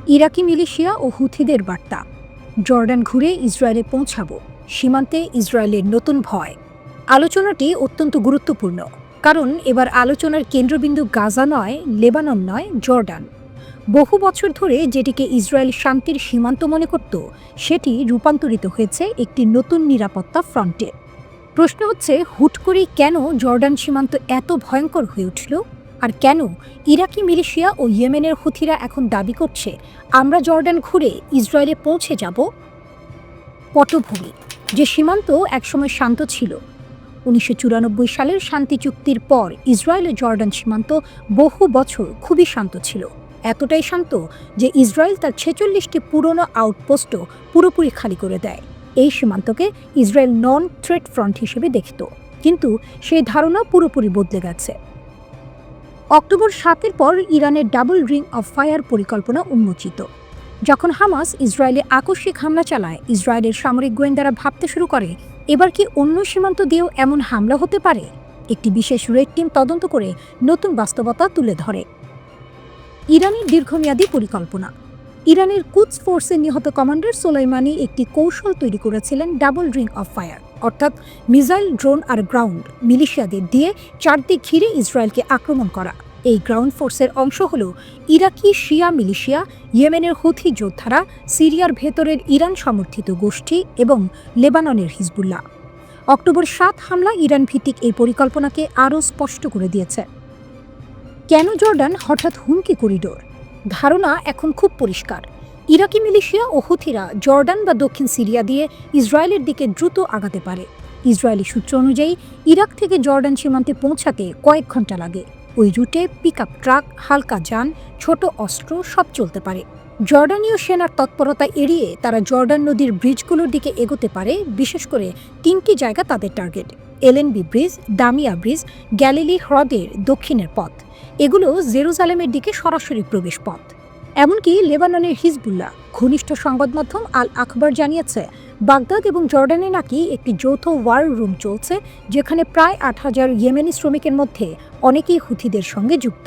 ইরাকি militia ও হুথিদের বার্তা, Jordan ঘুরে ইসরায়েলে পৌঁছাবো, সীমান্তে ইসরায়েলের নতুন ভয়। আলোচনাটি অত্যন্ত গুরুত্বপূর্ণ, কারণ এবার আলোচনার কেন্দ্রবিন্দু গাজা নয়, লেবানন নয়, জর্ডান। বহু বছর ধরে যেটিকে ইসরায়েল শান্তির সীমান্ত মনে করত, সেটি রূপান্তরিত হয়েছে একটি নতুন নিরাপত্তা ফ্রন্টে। প্রশ্ন হচ্ছে, হুট করেই কেন জর্ডান সীমান্ত এত ভয়ঙ্কর হয়ে উঠল? আর কেন ইরাকি মিলিশিয়া ও ইয়েমেনের হুথিরা এখন দাবি করছে আমরা জর্ডান ঘুরে ইসরায়েলে পৌঁছে যাব? পটভূমি, যে সীমান্ত একসময় শান্ত ছিল। ১৯৯৪ সালের শান্তি চুক্তির পর ইসরায়েল ও জর্ডান সীমান্ত বহু বছর খুবই শান্ত ছিল। এতটাই শান্ত যে ইসরায়েল তার ৪৬টি পুরনো আউটপোস্টও পুরোপুরি খালি করে দেয়। এই সীমান্তকে ইসরায়েল নন থ্রেট ফ্রন্ট হিসেবে দেখত, কিন্তু সেই ধারণা পুরোপুরি বদলে গেছে। অক্টোবর ৭-এর পর ইরানের ডাবল রিং অফ ফায়ার পরিকল্পনা উন্মোচিত। যখন হামাস ইসরায়েলে আকস্মিক হামলা চালায়, ইসরায়েলের সামরিক গোয়েন্দারা ভাবতে শুরু করে, এবার কি অন্য সীমান্ত দিয়েও এমন হামলা হতে পারে? একটি বিশেষ রেড টিম তদন্ত করে নতুন বাস্তবতা তুলে ধরে। ইরানের দীর্ঘমেয়াদী পরিকল্পনা। ইরানের কুদস ফোর্সের নিহত কমান্ডার সোলাইমানি একটি কৌশল তৈরি করেছিলেন ডাবল রিং অফ ফায়ার, অর্থাৎ মিসাইল, ড্রোন আর গ্রাউন্ড মিলিশিয়াদের দিয়ে চারদিক ঘিরে ইসরায়েলকে আক্রমণ করা। এই গ্রাউন্ড ফোর্সের অংশ হল ইরাকি শিয়া মিলিশিয়া, ইয়েমেনের হুথি যোদ্ধারা, সিরিয়ার ভেতরের ইরান সমর্থিত গোষ্ঠী এবং লেবাননের হিজবুল্লাহ। অক্টোবর ৭ হামলা ইরান ভিত্তিক এই পরিকল্পনাকে আরও স্পষ্ট করে দিয়েছে। কেন জর্ডান হঠাৎ হুমকি করিডোর? ধারণা এখন খুব পরিষ্কার। ইরাকি মিলিশিয়া ও হুথিরা জর্ডান বা দক্ষিণ সিরিয়া দিয়ে ইসরায়েলের দিকে দ্রুত আগাতে পারে। ইসরায়েলি সূত্র অনুযায়ী ইরাক থেকে জর্ডান সীমান্তে পৌঁছাতে কয়েক ঘন্টা লাগে। ওই রুটে পিকআপ ট্রাক, হালকা যান, ছোট অস্ত্র সব চলতে পারে। জর্ডানীয় সেনার তৎপরতা এড়িয়ে তারা জর্ডান নদীর ব্রিজগুলোর দিকে এগোতে পারে। বিশেষ করে ৩টি জায়গা তাদের target: LNB bridge, Damia bridge, Galilee হ্রদের দক্ষিণের পথ। এগুলো জেরুজালেমের দিকে সরাসরি প্রবেশ পথ। এমনকি লেবাননের হিজবুল্লাহ ঘনিষ্ঠ সংবাদ মাধ্যম আল আখবার জানিয়েছে, বাগদাদ এবং জর্ডানে নাকি একটি যৌথ ওয়ার রুম চলছে, যেখানে প্রায় ৮,০০০ ইয়েমেনি শ্রমিকের মধ্যে অনেকেই হুথিদের সঙ্গে যুক্ত।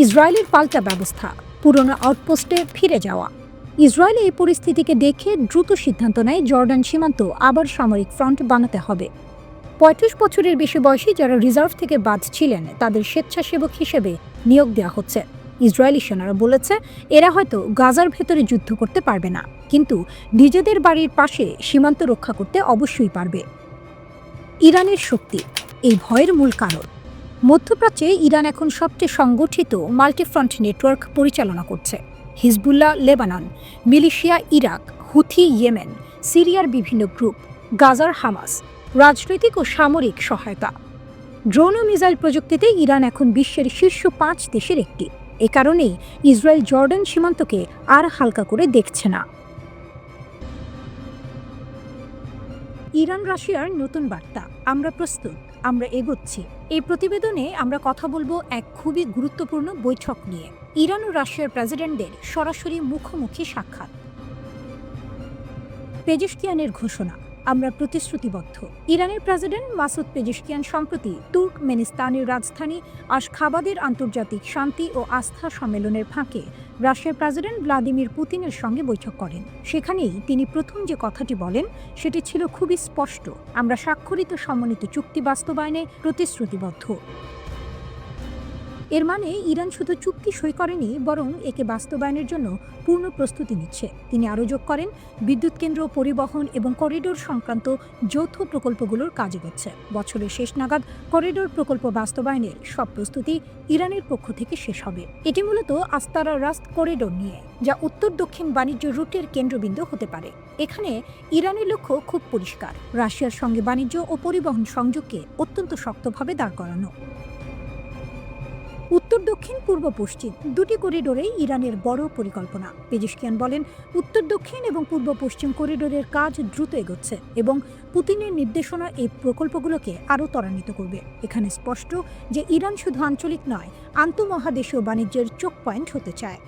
ইসরায়েলের পাল্টা ব্যবস্থা, পুরনো আউটপোস্টে ফিরে যাওয়া। ইসরায়েল এই পরিস্থিতিকে দেখে দ্রুত সিদ্ধান্ত নেয় জর্ডান সীমান্ত আবার সামরিক ফ্রন্ট বানাতে হবে। ৩৫ বছরের বেশি বয়সী যারা রিজার্ভ থেকে বাদ ছিলেন, তাদের স্বেচ্ছাসেবক হিসেবে নিয়োগ দেওয়া হচ্ছে। ইসরায়েলি সেনারা বলেছে, এরা হয়তো গাজার ভেতরে যুদ্ধ করতে পারবে না, কিন্তু নিজেদের বাড়ির পাশে সীমান্ত রক্ষা করতে অবশ্যই পারবে। ইরানের শক্তি, এই ভয়ের মূল কারণ। মধ্যপ্রাচ্যে ইরান এখন সবচেয়ে সংগঠিত মাল্টিফ্রন্ট নেটওয়ার্ক পরিচালনা করছে। Hezbollah Lebanon, militia Iraq, Houthi Yemen, সিরিয়ার বিভিন্ন গ্রুপ, গাজার হামাস, রাজনৈতিক ও সামরিক সহায়তা। ড্রোন ও মিসাইল প্রযুক্তিতে ইরান এখন বিশ্বের শীর্ষ ৫ দেশের একটি। এ কারণেই ইসরায়েল জর্ডান সীমান্তকে আর হালকা করে দেখছে না। ইরান রাশিয়ার নতুন বার্তা, আমরা প্রস্তুত, আমরা এগোচ্ছি। এই প্রতিবেদনে আমরা কথা বলবো এক খুবই গুরুত্বপূর্ণ বৈঠক নিয়ে, ইরান ও রাশিয়ার প্রেসিডেন্টদের সরাসরি মুখোমুখি সাক্ষাৎ। পেজেশকিয়ানের ঘোষণা, আমরা প্রতিশ্রুতিবদ্ধ। ইরানের প্রেসিডেন্ট মাসুদ পেজেশকিয়ান সম্প্রতি তুর্কমেনিস্তানের রাজধানী আশখাবাদের আন্তর্জাতিক শান্তি ও আস্থা সম্মেলনের ফাঁকে রাশিয়ার প্রেসিডেন্ট ভ্লাদিমির পুতিনের সঙ্গে বৈঠক করেন। সেখানেই তিনি প্রথম যে কথাটি বলেন, সেটি ছিল খুবই স্পষ্ট: আমরা স্বাক্ষরিত সমন্বিত চুক্তি বাস্তবায়নে প্রতিশ্রুতিবদ্ধ। এর মানে ইরান শুধু চুক্তি সই করেনি, বরং একে বাস্তবায়নের জন্য পূর্ণ প্রস্তুতি নিচ্ছে। তিনি আরও যোগ করেন, বিদ্যুৎ কেন্দ্র, পরিবহন এবং করিডোর সংক্রান্ত যৌথ প্রকল্পগুলোর কাজ এগোচ্ছে। বছরের শেষ নাগাদ করিডোর প্রকল্প বাস্তবায়নের সব প্রস্তুতি ইরানের পক্ষ থেকে শেষ হবে। এটি মূলত আস্তারা রাস্ত করিডোর নিয়ে, যা উত্তর দক্ষিণ বাণিজ্য রুটের কেন্দ্রবিন্দু হতে পারে। এখানে ইরানের লক্ষ্য খুব পরিষ্কার: রাশিয়ার সঙ্গে বাণিজ্য ও পরিবহন সংযোগকে অত্যন্ত শক্তভাবে দাঁড় করানো। উত্তর দক্ষিণ, পূর্ব পশ্চিম দুটি করিডোরেই ইরানের বড় পরিকল্পনা। পেজেশকিয়ান বলেন, উত্তর দক্ষিণ এবং পূর্ব পশ্চিম করিডোরের কাজ দ্রুত এগোচ্ছে এবং পুতিনের নির্দেশনা এই প্রকল্পগুলোকে আরও ত্বরান্বিত করবে। এখানে স্পষ্ট যে ইরান শুধু আঞ্চলিক নয়, আন্তঃমহাদেশীয় বাণিজ্যের চোখ পয়েন্ট হতে চায়।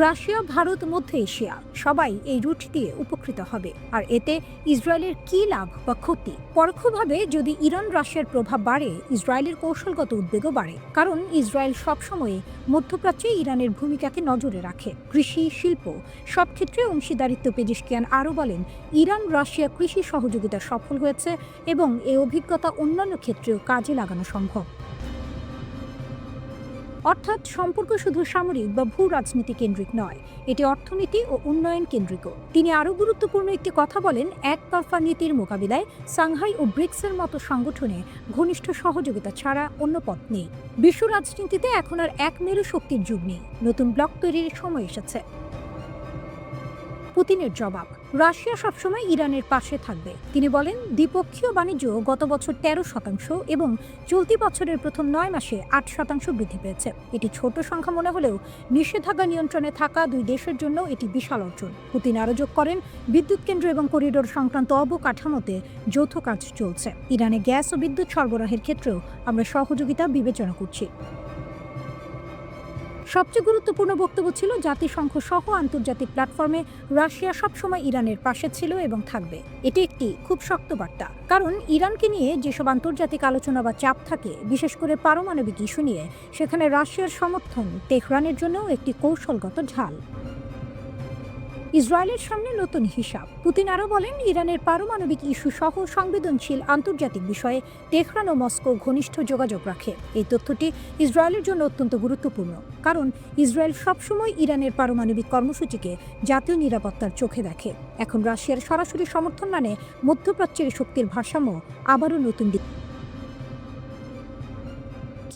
রাশিয়া, ভারত, মধ্য এশিয়া সবাই এই রুট দিয়ে উপকৃত হবে। আর এতে ইসরায়েলের কি লাভ বা ক্ষতি? পরোক্ষভাবে যদি ইরান রাশিয়ার প্রভাব বাড়ে, ইসরায়েলের কৌশলগত উদ্বেগও বাড়ে। কারণ ইসরায়েল সবসময় মধ্যপ্রাচ্যে ইরানের ভূমিকাকে নজরে রাখে। কৃষি, শিল্প সব ক্ষেত্রে অংশীদারিত্ব। পেজিশকিয়ান আরও বলেন, ইরান রাশিয়া কৃষি সহযোগিতা সফল হয়েছে এবং এই অভিজ্ঞতা অন্যান্য ক্ষেত্রেও কাজে লাগানো সম্ভব। অর্থাৎ সম্পর্ক শুধু সামরিক বা ভূ রাজনীতি কেন্দ্রিক নয়, এটি অর্থনীতি ও উন্নয়ন কেন্দ্রিকও। তিনি আরও গুরুত্বপূর্ণ একটি কথা বলেন, একতরফা নীতির মোকাবিলায় সাংহাই ও ব্রিক্সের মতো সংগঠনে ঘনিষ্ঠ সহযোগিতা ছাড়া অন্য পথ নেই। বিশ্ব রাজনীতিতে এখন আর এক মেরু শক্তির যুগ নেই, নতুন ব্লক তৈরির সময় এসেছে। পুতিনের জবাব, রাশিয়া সবসময় ইরানের পাশে থাকবে। তিনি বলেন, দ্বিপক্ষীয় বাণিজ্য গত বছর 13% এবং চলতি বছরের প্রথম 9 মাসে 8% বৃদ্ধি পেয়েছে। এটি ছোট সংখ্যা মনে হলেও নিষেধাজ্ঞা নিয়ন্ত্রণে থাকা দুই দেশের জন্য এটি বিশাল অর্জন। পুতিন আরও যোগ করেন, বিদ্যুৎ কেন্দ্র এবং করিডোর সংক্রান্ত অবকাঠামোতে যৌথ কাজ চলছে। ইরানে গ্যাস ও বিদ্যুৎ সরবরাহের ক্ষেত্রেও আমরা সহযোগিতা বিবেচনা করছি। সবচেয়ে গুরুত্বপূর্ণ বক্তব্য ছিল, জাতিসংঘ সহ আন্তর্জাতিক প্ল্যাটফর্মে রাশিয়া সবসময় ইরানের পাশে ছিল এবং থাকবে। এটি একটি খুব শক্ত বার্তা, কারণ ইরানকে নিয়ে যেসব আন্তর্জাতিক আলোচনা বা চাপ থাকে, বিশেষ করে পারমাণবিক ইস্যু নিয়ে, সেখানে রাশিয়ার সমর্থন তেহরানের জন্য একটি কৌশলগত ঢাল। ইসরায়েলের সামনে নতুন হিসাব। পুতিন আরও বলেন, ইরানের পারমাণবিক ইস্যু সহ সংবেদনশীল আন্তর্জাতিক বিষয়ে তেহরান ও মস্কো ঘনিষ্ঠ যোগাযোগ রাখে। এই তথ্যটি ইসরায়েলের জন্য অত্যন্ত গুরুত্বপূর্ণ, কারণ ইসরায়েল সবসময় ইরানের পারমাণবিক কর্মসূচিকে জাতীয় নিরাপত্তার চোখে দেখে। এখন রাশিয়ার সরাসরি সমর্থন মানে মধ্যপ্রাচ্যের শক্তির ভারসাম্য আবারও নতুন দিক।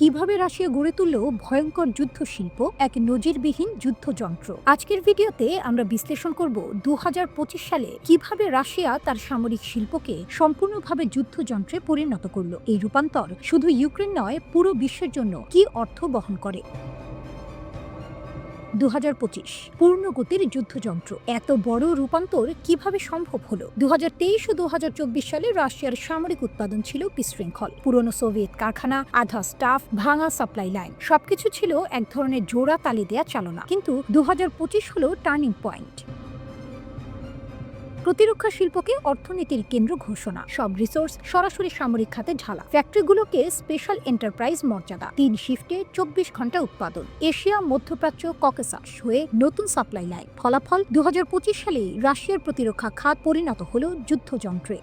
কিভাবে রাশিয়া গড়ে তুলল ভয়ঙ্কর যুদ্ধ শিল্প, এক নজিরবিহীন যুদ্ধযন্ত্র। আজকের ভিডিওতে আমরা বিশ্লেষণ করব 2025 সালে কিভাবে রাশিয়া তার সামরিক শিল্পকে সম্পূর্ণভাবে যুদ্ধযন্ত্রে পরিণত করল। এই রূপান্তর শুধু ইউক্রেন নয়, পুরো বিশ্বের জন্য কি অর্থ বহন করে। 2025 পূর্ণগতির যুদ্ধযন্ত্র। এত বড় রূপান্তর কিভাবে সম্ভব হলো? 2023 ও 2024 সালে রাশিয়ার সামরিক উৎপাদন ছিল বিশৃঙ্খল। পুরনো সোভিয়েত কারখানা, আধা স্টাফ, ভাঙা সাপ্লাই লাইন, সবকিছু ছিল এক ধরনের জোড়া তালি দেয়া চালনা। কিন্তু 2025 হলো টার্নিং পয়েন্ট। প্রতিরক্ষা শিল্পকে অর্থনীতির কেন্দ্র ঘোষণা, সব রিসোর্স সরাসরি সামরিক খাতে ঢালা, ফ্যাক্টরিগুলোকে স্পেশাল এন্টারপ্রাইজ মর্যাদা, 3 শিফটে 24 ঘন্টা উৎপাদন, এশিয়া, মধ্যপ্রাচ্য, ককেসাস হয়ে নতুন সাপ্লাই লাইন। ফলাফল 2025 সালে রাশিয়ার প্রতিরক্ষা খাত পরিণত হলো যুদ্ধযন্ত্রে।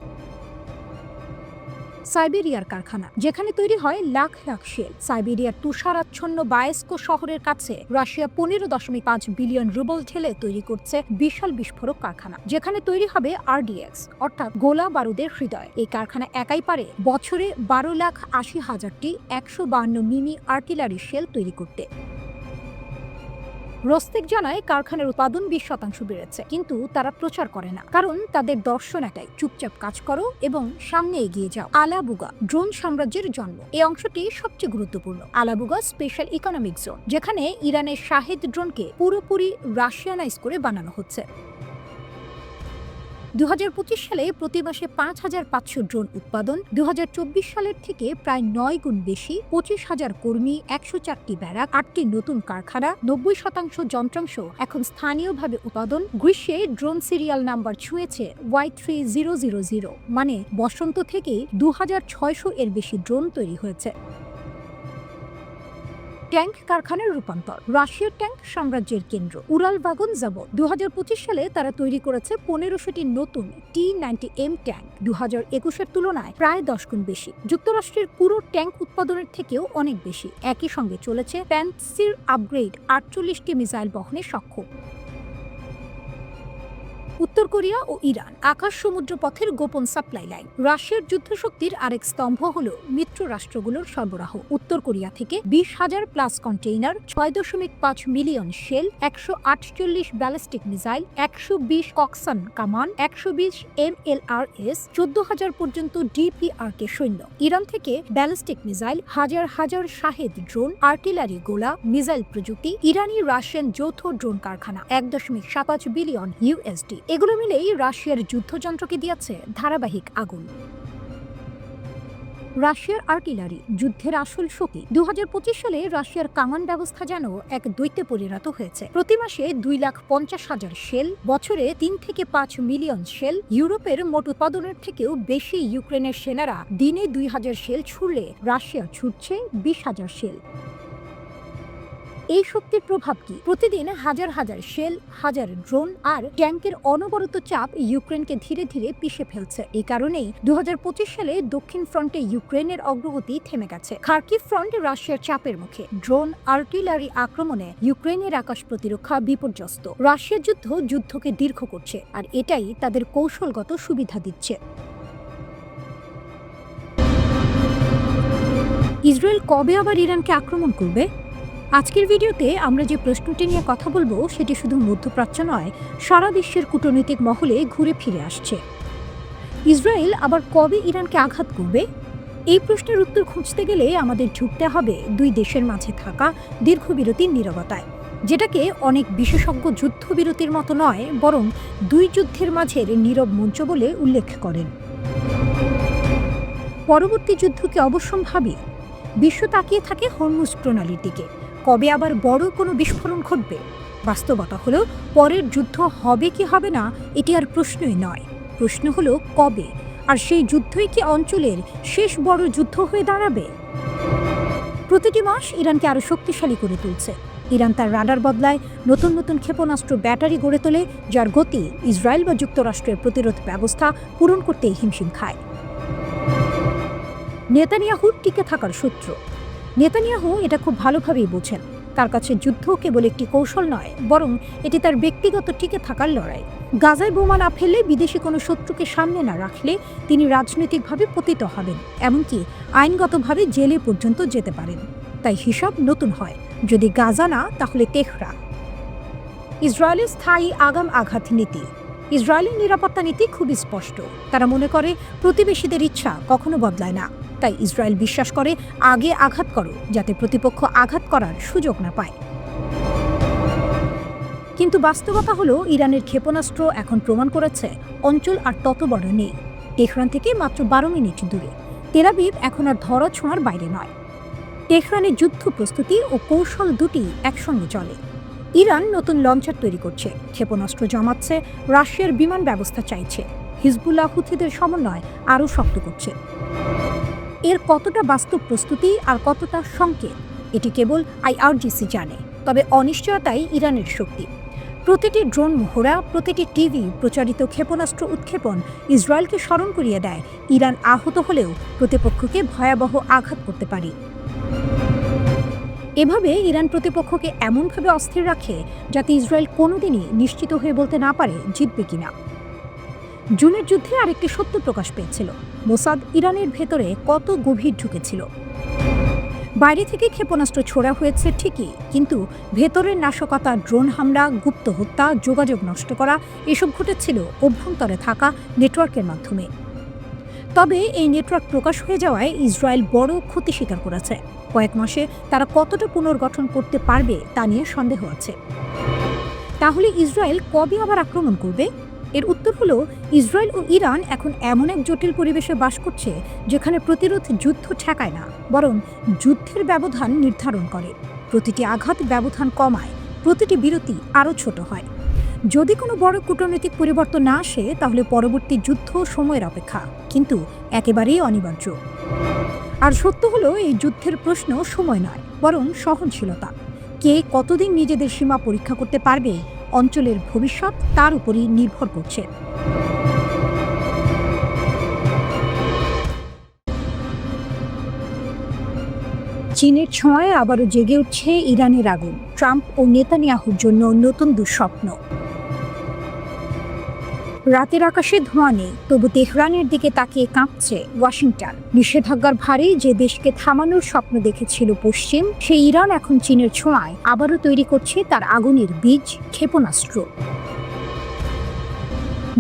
সাইবেরিয়ার কারখানা, যেখানে তৈরি হয় লাখ লাখ শেল। সাইবেরিয়ার তুষারাচ্ছন্ন বায়েস্কো শহরের কাছে রাশিয়া 15.5 বিলিয়ন রুবল ঢেলে তৈরি করছে বিশাল বিস্ফোরক কারখানা, যেখানে তৈরি হবে RDX অর্থাৎ গোলা বারুদের হৃদয়। এই কারখানা একাই পারে বছরে 12,80,000টি 152 মিনি আর্টিলারি শেল তৈরি করতে। রোস্তেক জানায়, কারখানার উৎপাদন 20% বেড়েছে, কিন্তু তারা প্রচার করে না, কারণ তাদের দর্শন একটাই, চুপচাপ কাজ করো এবং সামনে এগিয়ে যাও। আলাবুগা, ড্রোন সাম্রাজ্যের জন্ম। এই অংশটি সবচেয়ে গুরুত্বপূর্ণ। আলাবুগা স্পেশাল ইকোনমিক জোন, যেখানে ইরানের শাহেদ ড্রোনকে পুরোপুরি রাশিয়ানাইজ করে বানানো হচ্ছে। 2025 সালে প্রতি মাসে 5,500 ড্রোন উৎপাদন। 2024 সালের থেকে প্রায় 9 গুণ বেশি। 25,000 কর্মী, 104টি ব্যারাক, 8টি নতুন কারখানা, 90% যন্ত্রাংশ এখন স্থানীয়ভাবে উৎপাদন। গ্রীষ্মে ড্রোন সিরিয়াল নাম্বার ছুঁয়েছে Y3000, মানে বসন্ত থেকেই 2600 এর বেশি ড্রোন তৈরি হয়েছে। ট্যাঙ্ক কারখানার রূপান্তর। রাশিয়ার ট্যাঙ্ক সাম্রাজ্যের কেন্দ্র উরাল ভাগন জাভোদ। 2025 সালে তারা তৈরি করেছে 1500টি নতুন T-90M ট্যাঙ্ক, 2021-এর তুলনায় প্রায় 10 গুণ বেশি। যুক্তরাষ্ট্রের পুরো ট্যাঙ্ক উৎপাদনের থেকেও অনেক বেশি। একই সঙ্গে চলেছে প্যান্সির আপগ্রেড, 48টি মিসাইল বহনে সক্ষম। উত্তর কোরিয়া ও ইরান, আকাশ সমুদ্র পথের গোপন সাপ্লাই লাইন। রাশিয়ার যুদ্ধশক্তির আরেক স্তম্ভ হল মিত্র রাষ্ট্রগুলোর সরবরাহ। উত্তর কোরিয়া থেকে 20,000 plus container, 6.5 million shell, 148 ballistic missile, 120 Koksan কামান, 120 MLRS, 14,000 পর্যন্ত DPRK সৈন্য। ইরান থেকে ব্যালিস্টিক মিসাইল, হাজার হাজার শাহেদ ড্রোন, আর্টিলারি গোলা, মিসাইল প্রযুক্তি। ইরানি রাশিয়ান যৌথ ড্রোন কারখানা, 1.75 বিলিয়ন USD। এগুলো মিলেই রাশিয়ার যুদ্ধযন্ত্রকে দিয়েছে ধারাবাহিক আগুন। রাশিয়ার আর্টিলারি যুদ্ধের আসল শক্তি। 2025 সালে রাশিয়ার কামান ব্যবস্থা যেন এক দৈত্যে পরিণত হয়েছে। প্রতি মাসে 2,50,000 শেল, বছরে 3 থেকে 5 মিলিয়ন শেল। ইউরোপের মোট উৎপাদনের থেকেও বেশি ইউক্রেনের সেনারা দিনে 2,000 শেল ছুড়লে রাশিয়া ছুটছে 20,000 শেল। এই শক্তির প্রভাব কি? প্রতিদিন হাজার হাজার শেল, হাজার ড্রোন আর ট্যাঙ্কের অনবরত চাপ ইউক্রেনকে ধীরে ধীরে পিষে ফেলছে। এই কারণেই 2025 সালে দক্ষিণ ফ্রন্টে ইউক্রেনের অগ্রগতি থেমে গেছে। খার্কিভ ফ্রন্ট রাশিয়ার চাপের মুখে। ড্রোন, আর্টিলারি আক্রমণে ইউক্রেনের আকাশ প্রতিরক্ষা বিপর্যস্ত। রাশিয়ার যুদ্ধকে দীর্ঘ করছে, আর এটাই তাদের কৌশলগত সুবিধা দিচ্ছে। ইসরায়েল কবে আবার ইরানকে আক্রমণ করবে? আজকের ভিডিওতে আমরা যে প্রশ্নটি নিয়ে কথা বলবো সেটি শুধু মধ্যপ্রাচ্য নয়, সারা বিশ্বের কূটনৈতিক মহলে ঘুরে ফিরে আসছে। ইসরায়েল আবার কবে ইরানকে আঘাত করবে? এই প্রশ্নের উত্তর খুঁজতে গেলে আমাদের ঝুঁকতে হবে দুই দেশের মাঝে থাকা দীর্ঘবিরতির নীরবতায়, যেটাকে অনেক বিশেষজ্ঞ যুদ্ধবিরতির মতো নয়, বরং দুই যুদ্ধের মাঝের নীরব মঞ্চ বলে উল্লেখ করেন। পরবর্তী যুদ্ধকে অবশ্যম্ভাবী বিশ্ব তাকিয়ে থাকে হরমুজ প্রণালীর দিকে। কবে আবার বড় কোনো বিস্ফোরণ ঘটবে? বাস্তবতা হলো, পরের যুদ্ধ হবে কি হবে না এটি আর প্রশ্নই নয়, প্রশ্ন হলো কবে, আর সেই যুদ্ধই কি অঞ্চলের শেষ বড় যুদ্ধ হয়ে দাঁড়াবে? প্রতিটি মাস ইরানকে আরও শক্তিশালী করে তুলছে। ইরান তার রাডার বদলায়, নতুন নতুন ক্ষেপণাস্ত্র ব্যাটারি গড়ে তোলে, যার গতি ইসরায়েল বা যুক্তরাষ্ট্রের প্রতিরোধ ব্যবস্থা পূরণ করতেই হিমশিম খায়। নেতানিয়াহুর টিকে থাকার সূত্র। নেতানিয়াহু এটা খুব ভালোভাবেই বোঝেন। তার কাছে যুদ্ধ কেবল একটি কৌশল নয়, বরং এটি তার ব্যক্তিগত টিকে থাকার লড়াই। গাজায় বোমা না ফেললে, বিদেশি কোনো শত্রুকে সামনে না রাখলে তিনি রাজনৈতিকভাবে পতিত হবেন, এমনকি আইনগতভাবে জেলে পর্যন্ত যেতে পারেন। তাই হিসাব নতুন হয়, যদি গাজা না তাহলে তেহরান। ইসরায়েলের স্থায়ী আগাম আঘাত নীতি। ইসরায়েলের নিরাপত্তা নীতি খুবই স্পষ্ট। তারা মনে করে প্রতিবেশীদের ইচ্ছা কখনো বদলায় না। তাই ইসরায়েল বিশ্বাস করে আগে আঘাত করো, যাতে প্রতিপক্ষ আঘাত করার সুযোগ না পায়। কিন্তু বাস্তবতা হলো, ইরানের ক্ষেপণাস্ত্র এখন প্রমাণ করেছে অঞ্চল আর তত বড় নেই। তেহরান থেকে মাত্র 12 মিনিট দূরে। তেল আবিব এখন আর ধরা ছোঁয়ার বাইরে নয়। তেহরানের যুদ্ধ প্রস্তুতি ও কৌশল দুটি একসঙ্গে চলে। ইরান নতুন লঞ্চার তৈরি করছে, ক্ষেপণাস্ত্র জমাচ্ছে, রাশিয়ার বিমান ব্যবস্থা চাইছে, হিজবুল্লাহ হুথিদের সমন্বয় আরও শক্ত করছে। এর কতটা বাস্তব প্রস্তুতি আর কতটা সংকেত, এটি কেবল IRGC জানে। তবে অনিশ্চয়তাই ইরানের শক্তি। প্রতিটি ড্রোন মহড়া, প্রতিটি টিভি প্রচারিত ক্ষেপণাস্ত্র উৎক্ষেপণ ইসরায়েলকে স্মরণ করিয়ে দেয়, ইরান আহত হলেও প্রতিপক্ষকে ভয়াবহ আঘাত করতে পারে। এভাবে ইরান প্রতিপক্ষকে এমনভাবে অস্থির রাখে যাতে ইসরায়েল কোনোদিনই নিশ্চিত হয়ে বলতে না পারে জিতবে কিনা। জুনের যুদ্ধে আরেকটি সত্য প্রকাশ পেয়েছিল, মোসাদ ইরানের ভেতরে কত গভীর ঢুকেছিল। বাইরে থেকে ক্ষেপণাস্ত্র ছোড়া হয়েছে ঠিকই, কিন্তু ভেতরের নাশকতা, ড্রোন হামলা, গুপ্ত হত্যা, যোগাযোগ নষ্ট করা এসব ঘটেছিল অভ্যন্তরে থাকা নেটওয়ার্কের মাধ্যমে। তবে এই নেটওয়ার্ক প্রকাশ হয়ে যাওয়ায় ইসরায়েল বড় ক্ষতি স্বীকার করেছে। কয়েক মাসে তারা কতটা পুনর্গঠন করতে পারবে তা নিয়ে সন্দেহ আছে। তাহলে ইসরায়েল কবে আবার আক্রমণ করবে? এর উত্তর হলো, ইসরায়েল ও ইরান এখন এমন এক জটিল পরিবেশে বাস করছে যেখানে প্রতিরোধ যুদ্ধ ঠেকায় না, বরং যুদ্ধের ব্যবধান নির্ধারণ করে। প্রতিটি আঘাত ব্যবধান কমায়, প্রতিটি বিরতি আরও ছোট হয়। যদি কোনো বড় কূটনৈতিক পরিবর্তন না আসে, তাহলে পরবর্তী যুদ্ধ সময়ের অপেক্ষা, কিন্তু একেবারেই অনিবার্য। আর সত্য হলো, এই যুদ্ধের প্রশ্ন সময় নয়, বরং সহনশীলতা। কে কতদিন নিজেদের সীমা পরীক্ষা করতে পারবে, অঞ্চলের ভবিষ্যৎ তার উপরই নির্ভর করছে। চীনের ছোঁয়ায় আবারও জেগে উঠছে ইরানের আগুন। ট্রাম্প ও নেতানিয়াহুর জন্য নতুন দুঃস্বপ্ন। রাতের আকাশে ধোঁয়া নেই, তবু তেহরানের দিকে তাকিয়ে কাঁপছে ওয়াশিংটন। নিষেধাজ্ঞার ভারে যে দেশকে থামানোর স্বপ্ন দেখেছিল পশ্চিম, সেই ইরান এখন চীনের ছোঁয়ায় আবারও তৈরি করছে তার আগুনের বীজ, ক্ষেপণাস্ত্র।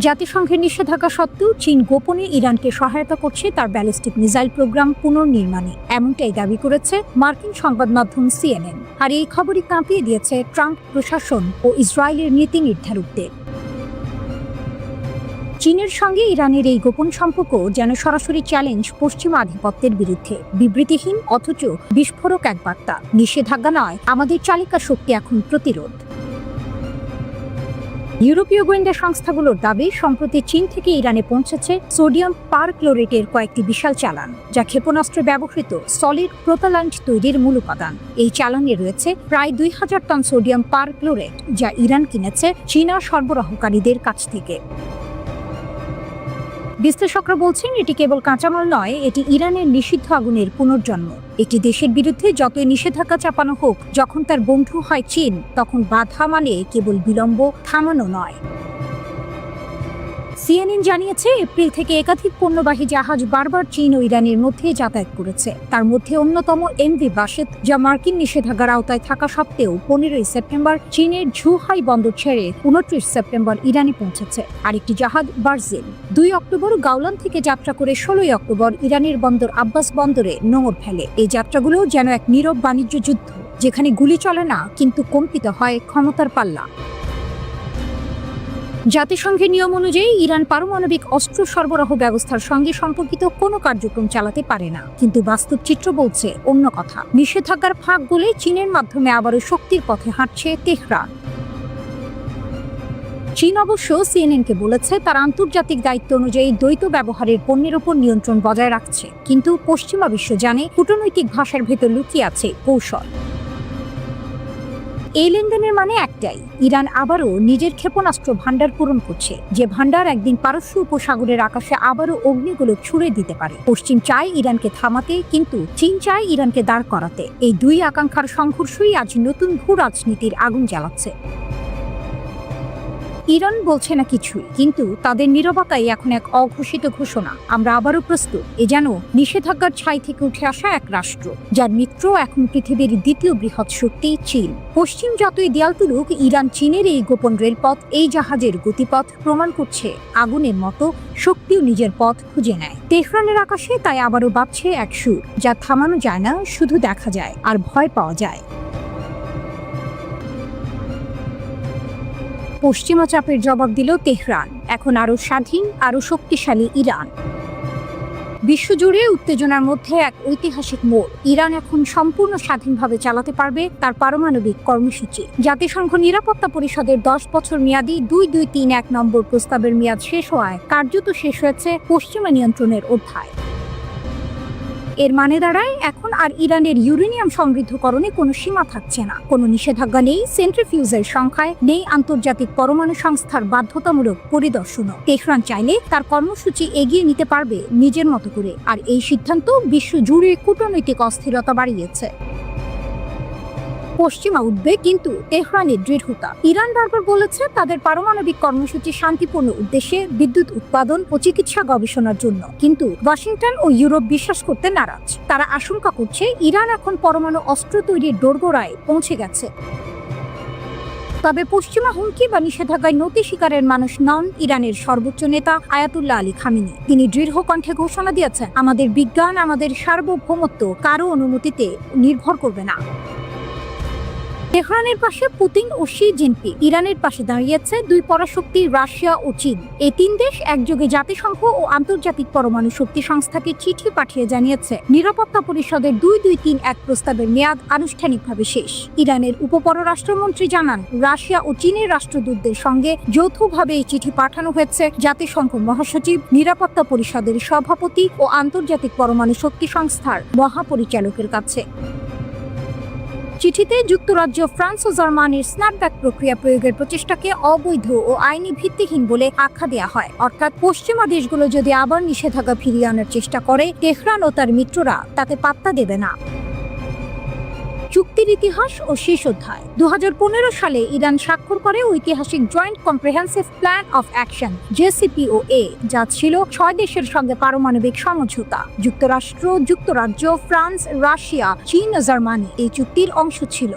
জাতিসংঘের নিষেধাজ্ঞা সত্ত্বেও চীন গোপনে ইরানকে সহায়তা করছে তার ব্যালিস্টিক মিসাইল প্রোগ্রাম পুনর্নির্মাণে, এমনটাই দাবি করেছে মার্কিন সংবাদ মাধ্যম CNN। আর এই খবরই কাঁপিয়ে দিয়েছে ট্রাম্প প্রশাসন ও ইসরায়েলের নীতি নির্ধারকদের। চীনের সঙ্গে ইরানের এই গোপন সম্পর্ক যেন সরাসরি চ্যালেঞ্জ পশ্চিমা আধিপত্যের বিরুদ্ধে। বিবৃতিহীন অথচ বিস্ফোরক এক বার্তা। নিষেধাজ্ঞা নয়, আমাদের চালিকা শক্তি এখন প্রতিরোধ। ইউরোপীয় গোয়েন্দা সংস্থাগুলোর দাবি, সম্প্রতি চীন থেকে ইরানে পৌঁছেছে সোডিয়াম পারক্লোরেটের কয়েকটি বিশাল চালান, যা ক্ষেপণাস্ত্রে ব্যবহৃত সলিড প্রোপাল্যান্ট তৈরির মূল উপাদান। এই চালানে রয়েছে প্রায় 2000 টন সোডিয়াম পারক্লোরেট, যা ইরান কিনেছে চীনা সরবরাহকারীদের কাছ থেকে। বিশ্লেষকরা বলছেন, এটি কেবল কাঁচামাল নয়, এটি ইরানের নিষিদ্ধ আগুনের পুনর্জন্ম। একটি দেশের বিরুদ্ধে যতই নিষেধাজ্ঞা চাপানো হোক, যখন তার বন্ধু হয় চীন, তখন বাধা মানে কেবল বিলম্ব, থামানো নয়। সিএনএন জানিয়েছে, এপ্রিল থেকে একাধিক পণ্যবাহী জাহাজ বারবার চীন ও ইরানের মধ্যে যাতায়াত করেছে। তার মধ্যে অন্যতম এমভি বাশেত, যা মার্কিন নিষেধাজ্ঞার আওতায় থাকা সত্ত্বেও 15 সেপ্টেম্বর চীনের ঝুহাই বন্দর ছেড়ে 29 সেপ্টেম্বর ইরানে পৌঁছেছে। আরেকটি জাহাজ বার্জিল 2 অক্টোবর গাউলান থেকে যাত্রা করে 16 অক্টোবর ইরানের বন্দর আব্বাস বন্দরে নোঙর ফেলে। এই যাত্রাগুলো যেন এক নীরব বাণিজ্য যুদ্ধ, যেখানে গুলি চলে না, কিন্তু কম্পিত হয় ক্ষমতার পাল্লা। জাতিসংঘের নিয়ম অনুযায়ী ইরান পারমাণবিক অস্ত্র সরবরাহ ব্যবস্থার সঙ্গে সম্পর্কিত কোনো কার্যক্রম চালাতে পারে না, কিন্তু বাস্তব চিত্র বলছে অন্য কথা। নিষেধাজ্ঞার ফাঁক গলে চীনের মাধ্যমে আবারও শক্তির পথে হাঁটছে তেহরান। চীন অবশ্য সিএনএনকে বলেছে, তার আন্তর্জাতিক দায়িত্ব অনুযায়ী দ্বৈত ব্যবহারের পণ্যের উপর নিয়ন্ত্রণ বজায় রাখছে, কিন্তু পশ্চিমা বিশ্ব জানে কূটনৈতিক ভাষার ভেতর লুকিয়ে আছে কৌশল। এই লেনদেনের মানে একটাই, ইরান আবারও নিজের ক্ষেপণাস্ত্র ভান্ডার পূরণ করছে, যে ভান্ডার একদিন পারস্য উপসাগরের আকাশে আবারও অগ্নিগোলক ছুড়ে দিতে পারে। পশ্চিম চায় ইরানকে থামাতে, কিন্তু চীন চায় ইরানকে দাঁড় করাতে। এই দুই আকাঙ্ক্ষার সংঘর্ষই আজ নতুন ভূ রাজনীতির আগুন জ্বালাচ্ছে। ইরান বলছে না কিছুই, কিন্তু তাদের নীরবতাই এখন এক অঘোষিত ঘোষণা। আমরা আবারও প্রস্তুত। এ যেন নিষেধাজ্ঞার ছাই থেকে উঠে আসা এক রাষ্ট্র, যার মিত্র এখন পৃথিবীর দ্বিতীয় বৃহৎ শক্তি চীন। পশ্চিম যতই দেয়াল তুলুক, ইরান চীনের এই গোপন রেলপথ, এই জাহাজের গতিপথ প্রমাণ করছে আগুনের মতো শক্তিও নিজের পথ খুঁজে নেয়। তেহরানের আকাশে তাই আবারও বাজছে এক সুর, যা থামানো যায় না, শুধু দেখা যায় আর ভয় পাওয়া যায়। পশ্চিমা চাপের জবাব দিল তেহরান। এখন আরও স্বাধীন, আরও শক্তিশালী ইরান। বিশ্বজুড়ে উত্তেজনার মধ্যে এক ঐতিহাসিক মোড়। ইরান এখন সম্পূর্ণ স্বাধীনভাবে চালাতে পারবে তার পারমাণবিক কর্মসূচি। জাতিসংঘ নিরাপত্তা পরিষদের 10 বছর মেয়াদী 2231 নম্বর প্রস্তাবের মেয়াদ শেষ হওয়ায় কার্যত শেষ হয়েছে পশ্চিমা নিয়ন্ত্রণের অধ্যায়। এর মানে দাঁড়ায়, এখন আর ইরানের ইউরেনিয়াম সমৃদ্ধকরণে কোনো সীমা থাকছে না। কোনো নিষেধাজ্ঞা নেই সেন্ট্রিফিউজের সংখ্যায়, নেই আন্তর্জাতিক পরমাণু সংস্থার বাধ্যতামূলক পরিদর্শনও। তেহরান চাইলে তার কর্মসূচি এগিয়ে নিতে পারবে নিজের মতো করে, আর এই সিদ্ধান্ত বিশ্ব জুড়ে কূটনৈতিক অস্থিরতা বাড়িয়েছে। পশ্চিমা উদ্বেগ, কিন্তু তেহরানের দৃঢ়তা। ইরান বারবার বলেছে তাদের পারমাণবিক কর্মসূচি শান্তিপূর্ণ উদ্দেশ্যে, বিদ্যুৎ উৎপাদন ও চিকিৎসা গবেষণার জন্য, কিন্তু ওয়াশিংটন ও ইউরোপ বিশ্বাস করতে নারাজ। তারা আশঙ্কা করছে ইরান এখন পরমাণু অস্ত্র তৈরির দোরগোড়ায় পৌঁছে গেছে। তবে পশ্চিমা হুমকি বা নিষেধাজ্ঞায় নতি স্বীকারের মানুষ নন ইরানের সর্বোচ্চ নেতা আয়াতুল্লাহ আলী খামেনি। তিনি দৃঢ় কণ্ঠে ঘোষণা দিয়েছেন, আমাদের বিজ্ঞান, আমাদের সার্বভৌমত্ব কারো অনুমতিতে নির্ভর করবে না। তেহরানের পাশে পুতিন ও শি জিনপিং, ইরানের পাশে দাঁড়িয়েছে দুই পরাশক্তি রাশিয়া ও চীন। এই তিন দেশ একযোগে জাতিসংঘ ও আন্তর্জাতিক পরমাণু শক্তি সংস্থাকে চিঠি পাঠিয়ে জানিয়েছে নিরাপত্তা পরিষদের 2231 প্রস্তাবের মেয়াদ আনুষ্ঠানিকভাবে শেষ। ইরানের উপপররাষ্ট্রমন্ত্রী জানান, রাশিয়া ও চীনের রাষ্ট্রদূতদের সঙ্গে যৌথভাবে এই চিঠি পাঠানো হয়েছে জাতিসংঘ মহাসচিব, নিরাপত্তা পরিষদের সভাপতি ও আন্তর্জাতিক পরমাণু শক্তি সংস্থার মহাপরিচালকের কাছে। চিঠিতে যুক্তরাজ্য, ফ্রান্স ও জার্মানির স্ন্যাপব্যাক প্রক্রিয়া প্রয়োগের প্রচেষ্টাকে অবৈধ ও আইনি ভিত্তিহীন বলে আখ্যা দেওয়া হয়। অর্থাৎ পশ্চিমা দেশগুলো যদি আবার নিষেধাজ্ঞা ফিরিয়ে আনার চেষ্টা করে, তেহরান ও তার মিত্ররা তাতে পাত্তা দেবে না। চুক্তির ইতিহাস ও শেষ অধ্যায়। 2015 সালে ইরান স্বাক্ষর করে ঐতিহাসিক joint comprehensive plan of action JCPOA, যা ছিল 6 দেশের সঙ্গে পারমাণবিক সমঝোতা। যুক্তরাষ্ট্র, যুক্তরাজ্য, ফ্রান্স, রাশিয়া, চীন ও জার্মানি এই চুক্তির অংশ ছিল।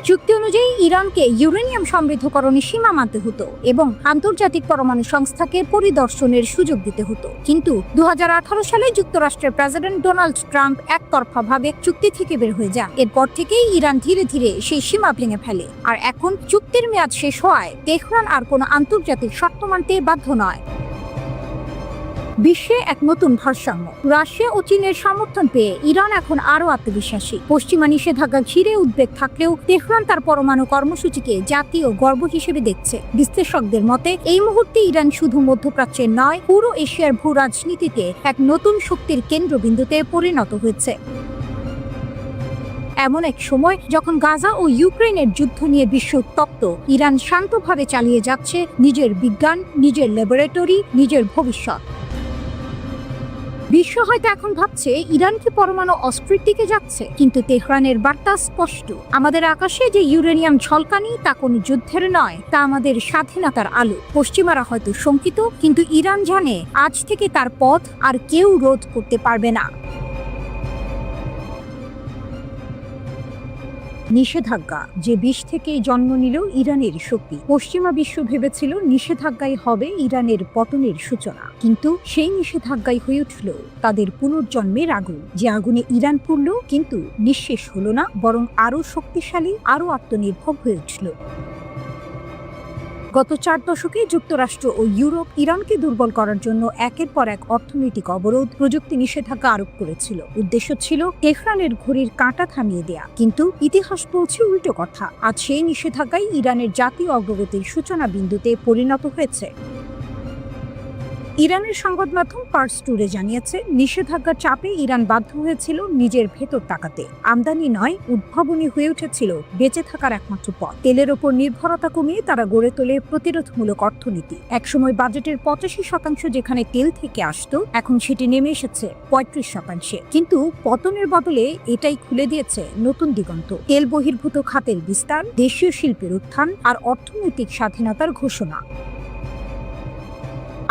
চুক্তি অনুযায়ী ইরানকে ইউরেনিয়াম সমৃদ্ধকরণের সীমা মানতে হতো এবং আন্তর্জাতিক পরমাণু সংস্থাকে পরিদর্শনের সুযোগ দিতে হতো। কিন্তু 2018 সালে যুক্তরাষ্ট্রের প্রেসিডেন্ট ডোনাল্ড ট্রাম্প একতরফাভাবে চুক্তি থেকে বের হয়ে যান। এরপর থেকেই ইরান ধীরে ধীরে সেই সীমা ভেঙে ফেলে। আর এখন চুক্তির মেয়াদ শেষ হওয়ায় তেহরান আর কোনো আন্তর্জাতিক শর্ত মানতে বাধ্য নয়। বিশ্বে এক নতুন ভারসাম্য। রাশিয়া ও চীনের সমর্থন পেয়ে ইরান এখন আরও আত্মবিশ্বাসী। পশ্চিমা নিষেধাজ্ঞা ঘিরে উদ্বেগ থাকলেও তেহরান তার পরমাণু কর্মসূচিকে জাতীয় গর্ব হিসেবে দেখছে। বিশ্লেষকদের মতে এই মুহূর্তে ইরান শুধু মধ্যপ্রাচ্যের নয়, পুরো এশিয়ার ভূ রাজনীতিতে এক নতুন শক্তির কেন্দ্রবিন্দুতে পরিণত হয়েছে। এমন এক সময় যখন গাজা ও ইউক্রেনের যুদ্ধ নিয়ে বিশ্ব উত্তপ্ত, ইরান শান্তভাবে চালিয়ে যাচ্ছে নিজের বিজ্ঞান, নিজের ল্যাবরেটরি, নিজের ভবিষ্যৎ। বিশ্ব হয়তো এখন ভাবছে ইরান কি পরমাণু অস্ত্রের দিকে যাচ্ছে, কিন্তু তেহরানের বার্তা স্পষ্ট। আমাদের আকাশে যে ইউরেনিয়াম ঝলকানি তা কোনো যুদ্ধের নয়, তা আমাদের স্বাধীনতার আলো। পশ্চিমারা হয়তো শঙ্কিত, কিন্তু ইরান জানে আজ থেকে তার পথ আর কেউ রোধ করতে পারবে না। নিষেধাজ্ঞা যে বিষ থেকে জন্ম নিল ইরানের শক্তি। পশ্চিমা বিশ্ব ভেবেছিল নিষেধাজ্ঞাই হবে ইরানের পতনের সূচনা, কিন্তু সেই নিষেধাজ্ঞাই হয়ে উঠল তাদের পুনর্জন্মের আগুন। যে আগুনে ইরান পুড়ল, কিন্তু নিঃশেষ হলো না, বরং আরও শক্তিশালী, আরও আত্মনির্ভর হয়ে উঠল। গত 4 দশকে যুক্তরাষ্ট্র ও ইউরোপ ইরানকে দুর্বল করার জন্য একের পর এক অর্থনৈতিক অবরোধ, প্রযুক্তি নিষেধাজ্ঞা আরোপ করেছিল। উদ্দেশ্য ছিল তেহরানের ঘড়ির কাঁটা থামিয়ে দেয়া। কিন্তু ইতিহাস বলছে উল্টো কথা। আজ সেই নিষেধাজ্ঞাই ইরানের জাতীয় অগ্রগতির সূচনা বিন্দুতে পরিণত হয়েছে। ইরানের সংবাদ মাধ্যম পার্স টুডে জানিয়েছে, নিষেধাজ্ঞার চাপে ইরান বাধ্য হয়েছিল নিজের ভেতর তাকাতে। আমদানি নয়, উদ্ভাবনী হয়ে উঠেছিল বেঁচে থাকার একমাত্র পথ। তেলের ওপর নির্ভরতা কমিয়ে তারা গড়ে তোলে প্রতিরোধমূলক অর্থনীতি। একসময় বাজেটের 85% যেখানে তেল থেকে আসতো, এখন সেটি নেমে এসেছে 35%। কিন্তু পতনের বদলে এটাই খুলে দিয়েছে নতুন দিগন্ত। তেল বহির্ভূত খাতের বিস্তার, দেশীয় শিল্পের উত্থান আর অর্থনৈতিক স্বাধীনতার ঘোষণা।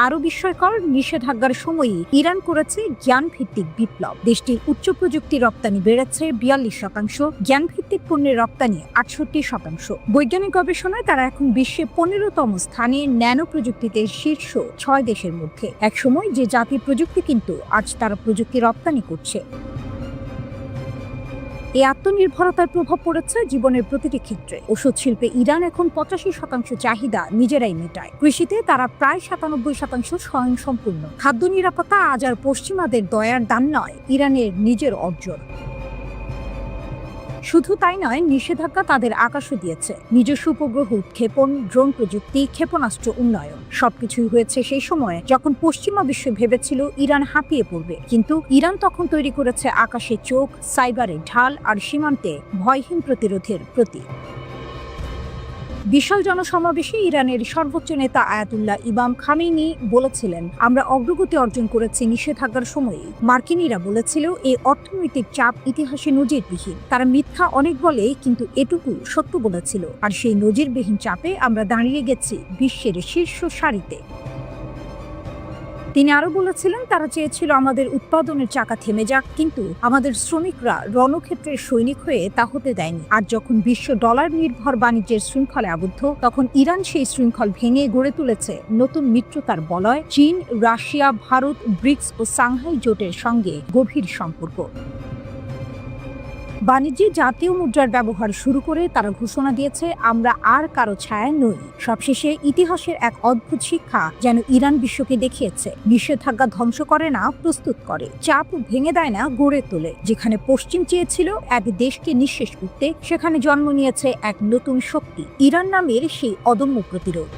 আরও বিস্ময়কর, নিষেধাজ্ঞার সময়ই ইরান করেছে জ্ঞানভিত্তিক বিপ্লব। দেশটির উচ্চ প্রযুক্তি রপ্তানি বেড়েছে 42%, জ্ঞানভিত্তিক পণ্যের রপ্তানি 68%। বৈজ্ঞানিক গবেষণায় তারা এখন বিশ্বে 15তম স্থানে, ন্যানো প্রযুক্তিতে শীর্ষ 6 দেশের মধ্যে। একসময় যে জাতি প্রযুক্তি, কিন্তু আজ তারা প্রযুক্তি রপ্তানি করছে। এই আত্মনির্ভরতার প্রভাব পড়েছে জীবনের প্রতিটি ক্ষেত্রে। ওষুধ শিল্পে ইরান এখন 85% চাহিদা নিজেরাই মেটায়। কৃষিতে তারা প্রায় 97% স্বয়ংসম্পূর্ণ। খাদ্য নিরাপত্তা আজ আর পশ্চিমাদের দয়ার দান নয়, ইরানের নিজের অর্জন। শুধু তাই নয়, নিষেধাজ্ঞা তাদের আকাশও দিয়েছে। নিজস্ব উপগ্রহ উৎক্ষেপণ, ড্রোন প্রযুক্তি, ক্ষেপণাস্ত্র উন্নয়ন, সবকিছুই হয়েছে সেই সময় যখন পশ্চিমা বিশ্ব ভেবেছিল ইরান হাঁপিয়ে পড়বে। কিন্তু ইরান তখন তৈরি করেছে আকাশে চোখ, সাইবারে ঢাল আর সীমান্তে ভয়হীন প্রতিরোধের প্রতীক। বিশাল জনসমাবেশে ইরানের সর্বোচ্চ নেতা আয়াতুল্লাহ ইমাম খামেনি বলেছিলেন, আমরা অগ্রগতি অর্জন করেছি নিষেধাজ্ঞার সময়ে। মার্কিনীরা বলেছিল এই অর্থনৈতিক চাপ ইতিহাসে নজিরবিহীন। তারা মিথ্যা অনেক বলে, কিন্তু এটুকু সত্য বলেছিল। আর সেই নজিরবিহীন চাপে আমরা দাঁড়িয়ে গেছি বিশ্বের শীর্ষ সারিতে। তিনি আরো বলেছিলেন, তারা চেয়েছিল আমাদের উৎপাদনের চাকা থেমে যাক, কিন্তু আমাদের শ্রমিকরা রণক্ষেত্রের সৈনিক হয়ে তা হতে দেয়নি। আর যখন বিশ্ব ডলার নির্ভর বাণিজ্যের শৃঙ্খলে আবদ্ধ, তখন ইরান সেই শৃঙ্খল ভেঙে গড়ে তুলেছে নতুন মিত্রতার বলয়। চীন, রাশিয়া, ভারত, ব্রিক্স ও সাংহাই জোটের সঙ্গে গভীর সম্পর্ক। বাণিজ্যে জাতীয় মুদ্রার ব্যবহার শুরু করে তারা ঘোষণা দিয়েছে, আমরা আর কারো ছায়া নই। সবশেষে ইতিহাসের এক অদ্ভুত শিক্ষা যেন ইরান বিশ্বকে দেখিয়েছে, নিষেধাজ্ঞা ধ্বংস করে না, প্রস্তুত করে। চাপ ভেঙে দেয় না, গড়ে তোলে। যেখানে পশ্চিম চেয়েছিল এক দেশকে নিঃশেষ করতে, সেখানে জন্ম নিয়েছে এক নতুন শক্তি, ইরান নামের সেই অদম্য প্রতিরোধ।